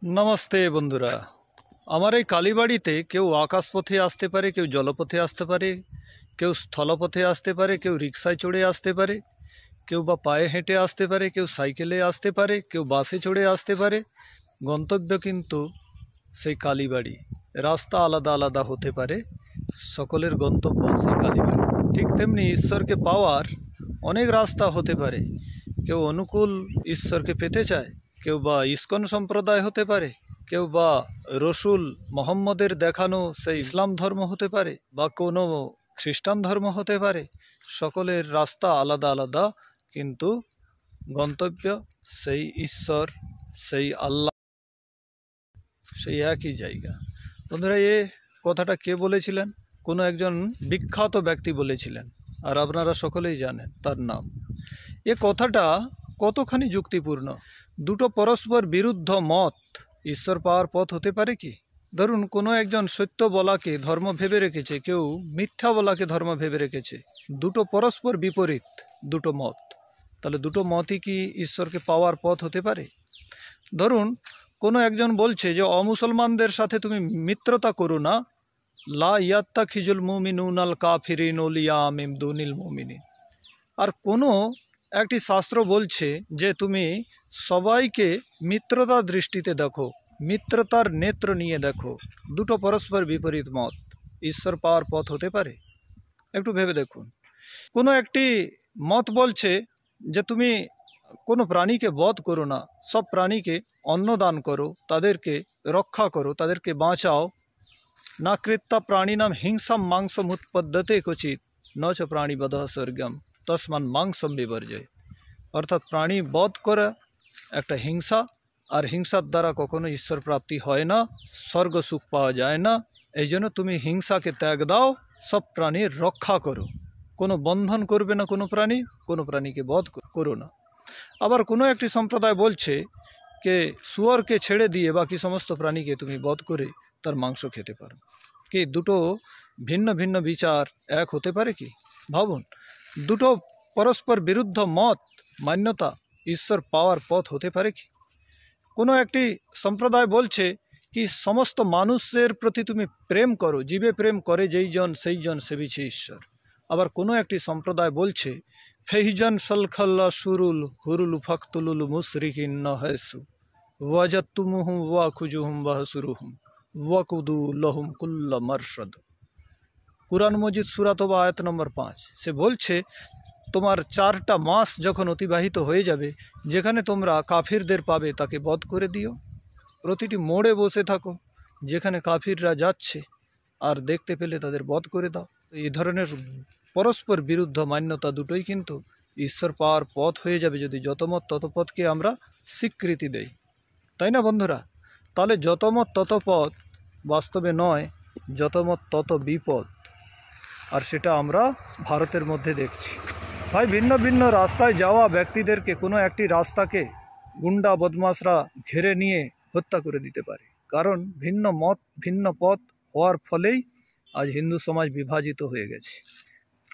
नमस्ते बंधुरा আমার এই কালীবাড়িতে কেউ আকাশপথে আসতে পারে, কেউ জলপথে আসতে পারে, কেউ স্থলপথে আসতে পারে, কেউ রিকশায় চড়ে আসতে পারে, কেউ বা পায়ে হেঁটে আসতে পারে, কেউ সাইকেলে আসতে পারে, কেউ বাসে চড়ে আসতে পারে। গন্তব্য কিন্তু সেই কালীবাড়ি। রাস্তা আলাদা আলাদা হতে পারে, সকলের গন্তব্য সেই কালীবাড়ি। ঠিক তেমনি ঈশ্বরকে পাওয়ার অনেক রাস্তা হতে পারে। কেউ অনুকূল ঈশ্বরকে পেতে চায়, কেউ বা ইস্কন সম্প্রদায় হতে পারে, কেউ বা রসুল মোহাম্মদের দেখানো সেই ইসলাম ধর্ম হতে পারে, বা কোনো খ্রিস্টান ধর্ম হতে পারে। সকলের রাস্তা আলাদা আলাদা, কিন্তু গন্তব্য সেই ঈশ্বর, সেই আল্লাহ, সেই একই জায়গা। বন্ধুরা, এ কথাটা কে বলেছিলেন? কোনো একজন বিখ্যাত ব্যক্তি বলেছিলেন, আর আপনারা সকলেই জানেন তার নাম। এ কথাটা কতখানি যুক্তিপূর্ণ। দুটো পরস্পর বিরুদ্ধ মত ঈশ্বর পাওয়ার পথ হতে পারে কি? ধরুন, কোনো একজন সত্য বলাকে ধর্ম ভেবে রেখেছে, কেউ মিথ্যা বলাকে ধর্ম ভেবে রেখেছে। দুটো পরস্পর বিপরীত দুটো মত, তাহলে দুটো মতই কি ঈশ্বরকে পাওয়ার পথ হতে পারে? ধরুন, কোনো একজন বলছে যে অমুসলমানদের সাথে তুমি মিত্রতা করো না, লা ইয়াত্তাখিজুল মুমিনুন আল কাফিরিন ওলিয়া মিন দুনিল মুমিনিন। আর কোনো একটি শাস্ত্র বলছে যে তুমি সবাইকে মিত্রতার দৃষ্টিতে দেখো, মিত্রতার নেত্র নিয়ে দেখো। দুটো পরস্পর বিপরীত মত ঈশ্বর পাওয়ার পথ হতে পারে? একটু ভেবে দেখুন। কোনো একটি মত বলছে যে তুমি কোনো প্রাণীকে বধ করো না, সব প্রাণীকে অন্ন দান করো, তাদেরকে রক্ষা করো, তাদেরকে বাঁচাও। না কৃত্যা প্রাণীনাম হিংসাম মাংসম উৎপদ্যতে ক্বচিৎ ন চ প্রাণীবধঃ স্বর্গম তস্মান মাংসম বিবর্জয়। অর্থাৎ প্রাণী বধ করা একটা হিংসা, আর হিংসার দ্বারা কখনো ঈশ্বর প্রাপ্তি হয় না, স্বর্গ সুখ পাওয়া যায় না। এই জন্য তুমি হিংসাকে ত্যাগ দাও, সব প্রাণীর রক্ষা করো, কোনো বন্ধন করবে না কোনো প্রাণী, কোনো প্রাণীকে বধ করো না। আবার কোনো একটি সম্প্রদায় বলছে যে শুয়োরকে ছেড়ে দিয়ে বাকি সমস্ত প্রাণীকে তুমি বধ করে তার মাংস খেতে পারো। কি দুটো ভিন্ন ভিন্ন বিচার এক হতে পারে কি? ভাবুন, দুটো পরস্পর বিরুদ্ধ মত মান্যতা ঈশ্বর পাওয়ার পথ হতে পারে কি? কোনো একটি সম্প্রদায় বলছে কি সমস্ত মানুষের প্রতি তুমি প্রেম করো, জীবে প্রেম করে যেই জন সেই জন সেবিছে ঈশ্বর। আবার কোনো একটি সম্প্রদায় বলছে ফেহিজন সলখল্লা সুরুল হুরুল ফখতুলুল মুসরিকিন হেসু ওয়াজাতুমুহুম ওয়া খুজুহুম ওয়াহসুরুহুম ওয়াকুদু লহুম কুল্লা মারশদ। কুরআন মজিদ সূরা তওবা আয়াত নম্বর 5। সে বলছে তোমার 4টা মাস যখন অতিবাহিত হয়ে যাবে, যেখানে তোমরা কাফিরদের পাবে তাকে বধ করে দিও। প্রতিটি মোড়ে বসে থাকো, যেখানে কাফিররা যাচ্ছে আর দেখতে পেলে তাদের বধ করে দাও। এই ধরনের পরস্পর বিরুদ্ধ মান্যতা দুটোই কিন্তু ঈশ্বর পাওয়ার পথ হয়ে যাবে যদি যতমত ততপথকে আমরা স্বীকৃতি দেই, তাই না বন্ধুরা? তাহলে যতমত তত পথ বাস্তবে নয়, যতমত তত বিপদ। আর সেটা আমরা ভারতের মধ্যে দেখছি। ভাই, ভিন্ন ভিন্ন রাস্তায় যাওয়া ব্যক্তিদেরকে কোনো একটি রাস্তাকে গুন্ডা বদমাশরা ঘিরে নিয়ে হত্যা করে দিতে পারে, কারণ ভিন্ন মত ভিন্ন পথ হওয়ার ফলেই আজ হিন্দু সমাজ বিভাজিত হয়ে গেছে।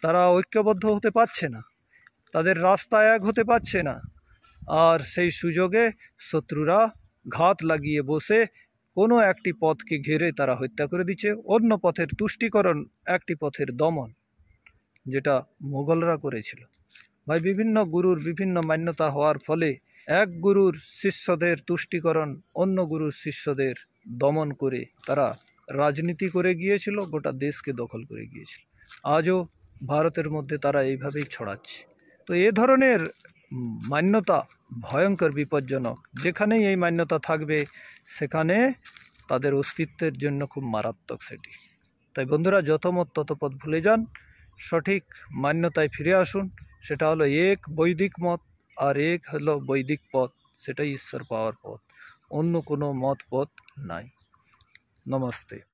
তারা ঐক্যবদ্ধ হতে পারছে না, তাদের রাস্তা এক হতে পারছে না, আর সেই সুযোগে শত্রুরা ঘাত লাগিয়ে বসে কোনো একটি পথকে ঘিরে তারা হত্যা করে দিচ্ছে। অন্য পথের তুষ্টিকরণ, একটি পথের দমন, যেটা মোগলরা করেছিল। ভাই, বিভিন্ন গুরুর বিভিন্ন মান্যতা হওয়ার ফলে এক গুরুর শিষ্যদের তুষ্টিকরণ, অন্য গুরুর শিষ্যদের দমন করে তারা রাজনীতি করে গিয়েছিল, গোটা দেশকে দখল করে গিয়েছিল। আজও ভারতের মধ্যে তারা এইভাবেই ছড়াচ্ছে। তো এ ধরনের মান্যতা ভয়ঙ্কর বিপজ্জনক। যেখানেই এই মান্যতা থাকবে সেখানে তাদের অস্তিত্বের জন্য খুব মারাত্মক সেটি। তাই বন্ধুরা, যত মত তত পথ ভুলে যান, সঠিক মান্যতায় ফিরে আসুন। সেটা হলো এক বৈদিক মত, আর এক হলো বৈদিক পথ, সেটাই ঈশ্বর পাওয়ার পথ। অন্য কোনো মত পথ নাই। নমস্তে।